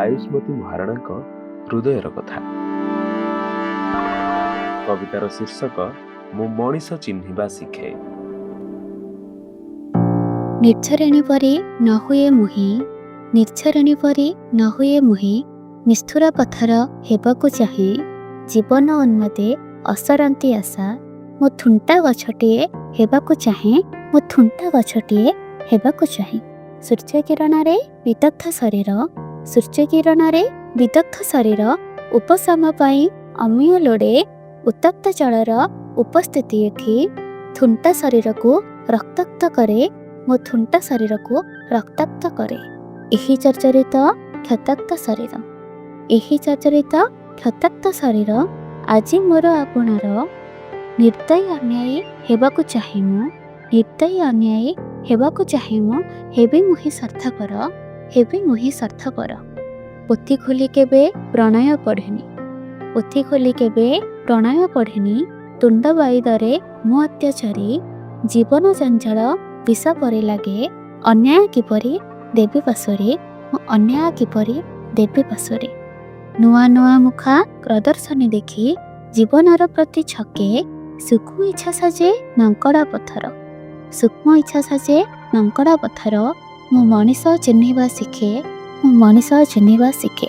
ଆୟୁଷ୍ମତୀ ମହାରଣାଙ୍କ ହୃଦୟର କଥା। କବିତାର ଶୀର୍ଷକ ମୁଁ ମଣିଷ ଚିହ୍ନିବା ଶିଖେ। ନିର୍ଝରିଣୀ ପରି ନ ହୁଏ ମୁହିଁ, ନିର୍ଝରିଣୀ ପରି ନ ହୁଏ ମୁହିଁ, ନିଷ୍ଠୁର ପଥର ହେବାକୁ ଚାହେଁ। ଜୀବନ ଉନ୍ମତେ ଅସରନ୍ତି ଆଶା, ମୁଁ ଥୁଣ୍ଟା ଗଛଟିଏ ହେବାକୁ ଚାହେଁ, ମୁଁ ଥୁଣ୍ଟା ଗଛଟିଏ ହେବାକୁ ଚାହେଁ। ସୂର୍ଯ୍ୟକିରଣରେ ବିଦଗ୍ଧ ଶରୀର, ସୂର୍ଯ୍ୟକିରଣରେ ବିଦଗ୍ଧ ଶରୀର ଉପଶମ ପାଇଁ ଅମୀୟ ଲୋଡ଼େ। ଉତ୍ତପ୍ତ ଜଳର ଉପସ୍ଥିତି ଏଠି ଥୁଣ୍ଟା ଶରୀରକୁ ରକ୍ତାକ୍ତ କରେ, ମୋ ଥୁଣ୍ଟା ଶରୀରକୁ ରକ୍ତାକ୍ତ କରେ। ଏହି ଜର୍ଜରିତ କ୍ଷତାକ୍ତ ଶରୀର, ଏହି ଜର୍ଜରିତ କ୍ଷତାକ୍ତ ଶରୀର ଆଜି ମୋର ଆପଣର। ନିର୍ଦ୍ଦୟୀ ଅନ୍ୟାୟୀ ହେବାକୁ ଚାହେଁ ମୁଁ, ନିର୍ଦ୍ଦୟୀ ଅନ୍ୟାୟୀ ହେବାକୁ ଚାହେଁ ମୁଁ, ହେବି ମୁହିଁ ସ୍ୱାର୍ଥପର, ହେବି ମୁହିଁ ସ୍ୱାର୍ଥପର। ପୋଥି ଖୋଲି କେବେ ପ୍ରଣୟ ପଢ଼ିନି, ପୋଥି ଖୋଲି କେବେ ପ୍ରଣୟ ପଢ଼ିନି, ତୁଣ୍ଡ ବାଇଦରେ ମୁଁ ଅତ୍ୟାଚାରୀ। ଜୀବନ ଜଞ୍ଜାଳ ବିଷ ପରି ଲାଗେ, ଅନ୍ୟାୟ କିପରି ଦେବି ପାଶୋରେ, ମୁଁ ଅନ୍ୟାୟ କିପରି ଦେବି ପାଶୋରେ। ନୂଆ ନୂଆ ମୁଖା ପ୍ରଦର୍ଶନୀ ଦେଖି ଜୀବନର ପ୍ରତି ଛକେ, ସୂକ୍ଷ୍ମ ଇଚ୍ଛା ସାଜେ ନଙ୍କଡ଼ା ପଥର, ସୂକ୍ଷ୍ମ ଇଚ୍ଛା ସାଜେ ନଙ୍କଡ଼ା ପଥର। ମୁଁ ମଣିଷ ଚିହ୍ନିବା ଶିଖେ, ମୁଁ ମଣିଷ ଚିହ୍ନିବା ଶିଖେ।